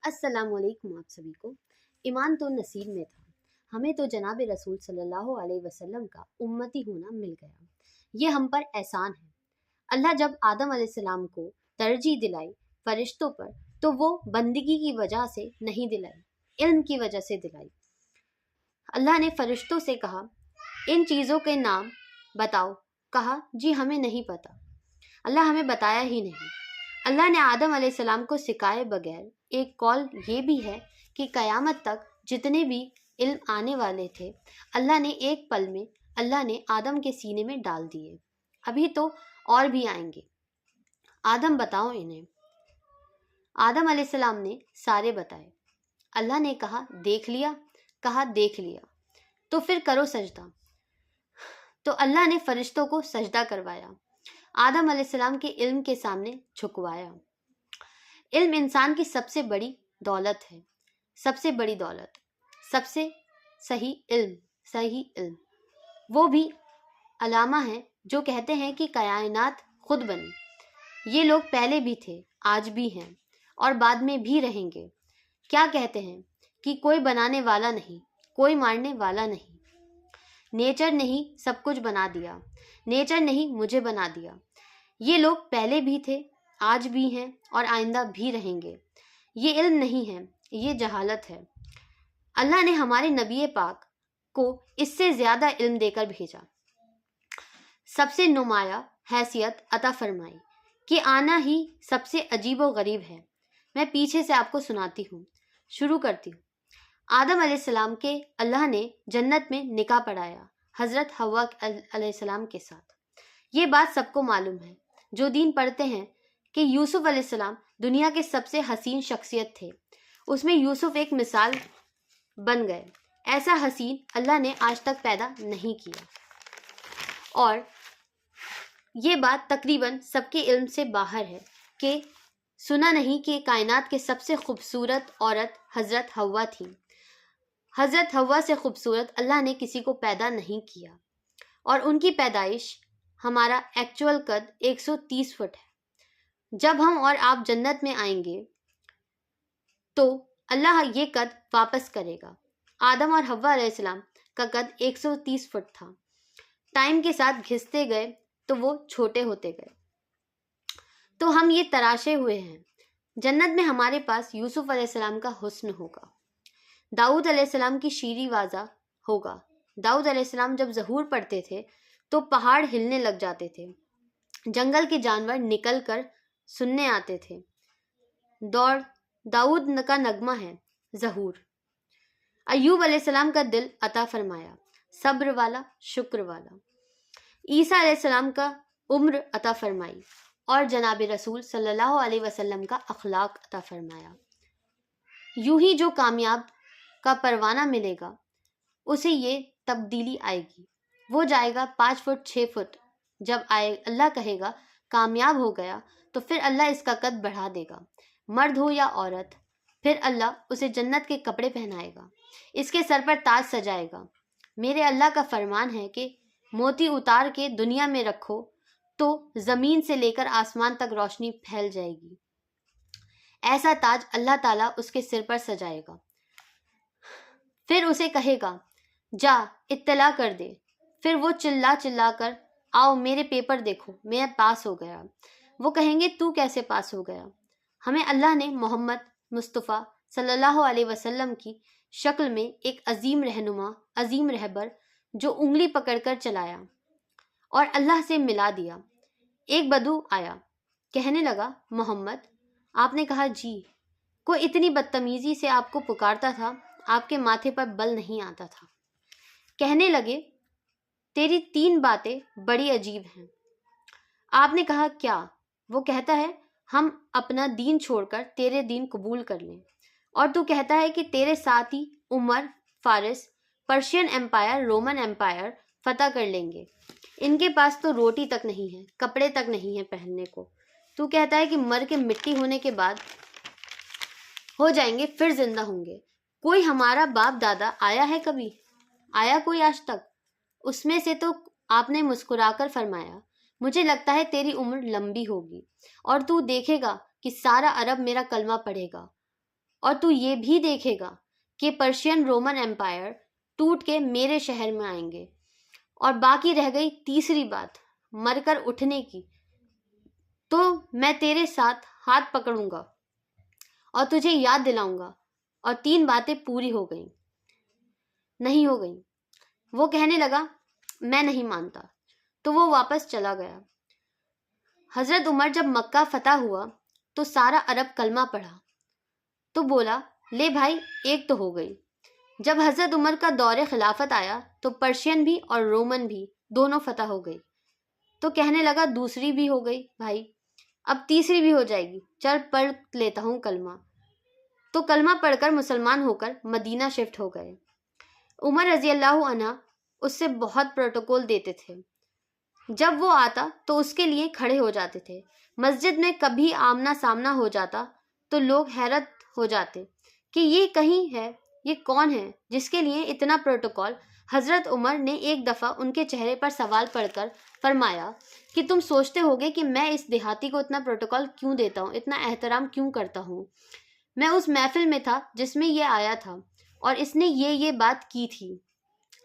अस्सलाम वालेकुम आप सभी को। ईमान तो नसीब में था, हमें तो जनाब रसूल सल्लल्लाहु अलैहि वसल्लम का उम्मती होना मिल गया। ये हम पर एहसान है। अल्लाह जब आदम अलैहिस्सलाम को तरजीह दिलाई फरिश्तों पर, तो वो बंदगी की वजह से नहीं दिलाई, इल्म की वजह से दिलाई। अल्लाह ने फरिश्तों से कहा, इन चीज़ों के नाम बताओ। कहा, जी हमें नहीं पता। अल्लाह हमें बताया ही नहीं। अल्लाह ने आदम अलैहिस्सलाम को सिखाए बगैर एक कौल ये भी है कि क़यामत तक जितने भी इल्म आने वाले थे, अल्लाह ने एक पल में अल्लाह ने आदम के सीने में डाल दिए। अभी तो और भी आएंगे। आदम बताओ इन्हें। आदम अलैहिस्सलाम ने सारे बताए। अल्लाह ने कहा, देख लिया? कहा, देख लिया। तो फिर करो सजदा। तो अल्लाह ने फरिश्तों को सजदा करवाया, आदम अलैहिस्सलाम के इल्म के सामने झुकवाया। इल्म इंसान की सबसे बड़ी दौलत है, सबसे बड़ी दौलत, सबसे सही इल्म। वो भी अलामा है जो कहते हैं कि कायनात खुद बनी। ये लोग पहले भी थे, आज भी हैं और बाद में भी रहेंगे। क्या कहते हैं कि कोई बनाने वाला नहीं, कोई मारने वाला नहीं। नेचर ने ही सब कुछ बना दिया, नेचर ने ही मुझे बना दिया। ये लोग पहले भी थे, आज भी हैं और आइंदा भी रहेंगे। ये इल्म नहीं है, ये जहालत है। अल्लाह ने हमारे नबी पाक को इससे ज़्यादा इल्म देकर भेजा, सबसे नुमाया हैसियत अता फरमाई कि आना ही सबसे अजीब व गरीब है। मैं पीछे से आपको सुनाती हूँ, शुरू करती हूँ। आदम अलैहिस्सलाम के अल्लाह ने जन्नत में निकाह पढ़ाया हज़रत हव्वा अलैहिस्सलाम के साथ। ये बात सबको मालूम है जो दीन पढ़ते हैं कि यूसुफ अलैहिस्सलाम दुनिया के सबसे हसीन शख्सियत थे। उसमें यूसुफ एक मिसाल बन गए। ऐसा हसीन अल्लाह ने आज तक पैदा नहीं किया। और ये बात तकरीबन सबके इल्म से बाहर है कि सुना नहीं कि कायनात के सबसे खूबसूरत औरत हज़रत हव्वा थी। हज़रत हव्वा से खूबसूरत अल्लाह ने किसी को पैदा नहीं किया और उनकी पैदाइश हमारा एक्चुअल कद 130 फुट है। जब हम और आप जन्नत में आएंगे तो अल्लाह ये कद वापस करेगा। आदम और हव्वा अलैहिस्सलाम का कद 130 फुट था। टाइम के साथ घिसते गए तो वो छोटे होते गए। तो हम ये तराशे हुए हैं। जन्नत में हमारे पास यूसुफ अलैहिस्सलाम का हुस्न होगा, दाऊद अलैहिस्सलाम की शीरी वाजा होगा। दाऊद अलैहिस्सलाम जब ज़हूर पढ़ते थे तो पहाड़ हिलने लग जाते थे, जंगल के जानवर निकल कर सुनने आते थे। दौड़ दाऊद का नगमा है ज़हूर। अय्यूब अलैहिस्सलाम का दिल अता फरमाया, सब्र वाला, शुक्र वाला। ईसा अलैहिस्सलाम का उम्र अता फरमाई और जनाब रसूल सल्लल्लाहु अलैहि वसल्लम का अखलाक अता फरमाया। यूं ही जो कामयाब का परवाना मिलेगा उसे ये तब्दीली आएगी। वो जाएगा 5 फुट 6 फुट। जब आए अल्लाह कहेगा कामयाब हो गया तो फिर अल्लाह इसका कद बढ़ा देगा, मर्द हो या औरत। फिर अल्लाह उसे जन्नत के कपड़े पहनाएगा, इसके सर पर ताज सजाएगा। मेरे अल्लाह का फरमान है कि मोती उतार के दुनिया में रखो तो ज़मीन से लेकर आसमान तक रोशनी फैल जाएगी। ऐसा ताज अल्लाह ताला उसके सिर पर सजाएगा। फिर उसे कहेगा, जा इत्तला कर दे। फिर वो चिल्ला चिल्ला कर, आओ मेरे पेपर देखो, मैं पास हो गया। वो कहेंगे, तू कैसे पास हो गया? हमें अल्लाह ने मोहम्मद मुस्तफ़ा सल्लल्लाहु अलैहि वसल्लम की शक्ल में एक अजीम रहनुमा, अजीम रहबर जो उंगली पकड़कर चलाया और अल्लाह से मिला दिया। एक बदू आया, कहने लगा, मोहम्मद। आपने कहा, जी। कोई इतनी बदतमीजी से आपको पुकारता था, आपके माथे पर बल नहीं आता था। कहने लगे, तेरी 3 बातें बड़ी अजीब हैं। आपने कहा, क्या? वो कहता है, हम अपना दीन छोड़कर तेरे दीन कबूल कर लें। और तू कहता है कि तेरे साथ ही Umar, Faris, Persian empire, Roman empire फतह कर लेंगे। इनके पास तो रोटी तक नहीं है, कपड़े तक नहीं है पहनने को। तू कहता है कि मर के मिट्टी होने के बाद हो जाएंगे, फिर जिंदा होंगे। कोई हमारा बाप दादा आया है कभी? आया कोई आज तक? उसमें से तो आपने मुस्कुराकर फरमाया, मुझे लगता है तेरी उम्र लंबी होगी और तू देखेगा कि सारा अरब मेरा कलमा पढ़ेगा اور تو یہ بھی دیکھے گا کہ پرشین رومن امپائر ٹوٹ کے میرے شہر میں آئیں گے. اور باقی رہ گئی تیسری بات مر کر اٹھنے کی، تو میں تیرے ساتھ ہاتھ پکڑوں گا اور تجھے یاد دلاؤں گا. اور 3 باتیں پوری ہو گئیں نہیں ہو گئیں. وہ کہنے لگا میں نہیں مانتا، تو وہ واپس چلا گیا. حضرت عمر جب مکہ فتح ہوا تو سارا عرب کلمہ پڑھا تو بولا لے بھائی ایک تو ہو گئی. جب حضرت عمر کا دور خلافت آیا تو پرشین بھی اور رومن بھی دونوں فتح ہو گئی. تو کہنے لگا دوسری بھی ہو گئی بھائی، اب تیسری بھی ہو جائے گی، چل پڑھ لیتا ہوں کلمہ. تو کلمہ پڑھ کر مسلمان ہو کر مدینہ شفٹ ہو گئے. عمر رضی اللہ عنہ اس سے بہت پروٹوکول دیتے تھے. جب وہ آتا تو اس کے لیے کھڑے ہو جاتے تھے. مسجد میں کبھی آمنا سامنا ہو جاتا تو لوگ حیرت ہو جاتے کہ یہ کہیں ہے، یہ کون ہے جس کے لیے اتنا پروٹوکول. حضرت عمر نے ایک دفعہ ان کے چہرے پر سوال پڑھ کر فرمایا کہ تم سوچتے ہوگے کہ میں اس دیہاتی کو اتنا پروٹوکول کیوں دیتا ہوں، اتنا احترام کیوں کرتا ہوں. میں اس محفل میں تھا جس میں یہ آیا تھا اور اس نے یہ بات کی تھی.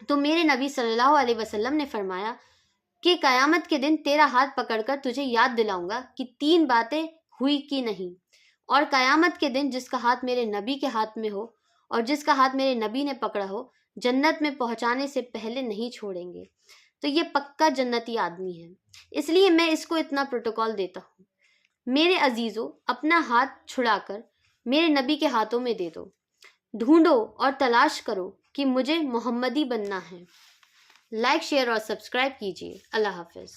تو میرے نبی صلی اللہ علیہ وسلم نے فرمایا کہ قیامت کے دن تیرا ہاتھ پکڑ کر تجھے یاد دلاؤں گا کہ 3 باتیں ہوئی کی نہیں. اور قیامت کے دن جس کا ہاتھ میرے نبی کے ہاتھ میں ہو اور جس کا ہاتھ میرے نبی نے پکڑا ہو، جنت میں پہنچانے سے پہلے نہیں چھوڑیں گے. تو یہ پکا جنتی آدمی ہے، اس لیے میں اس کو اتنا پروٹوکول دیتا ہوں. میرے عزیزو، اپنا ہاتھ چھڑا کر میرے نبی کے ہاتھوں میں دے دو. ڈھونڈو اور تلاش کرو کہ مجھے محمدی بننا ہے. لائک، شیئر اور سبسکرائب کیجیے. اللہ حافظ.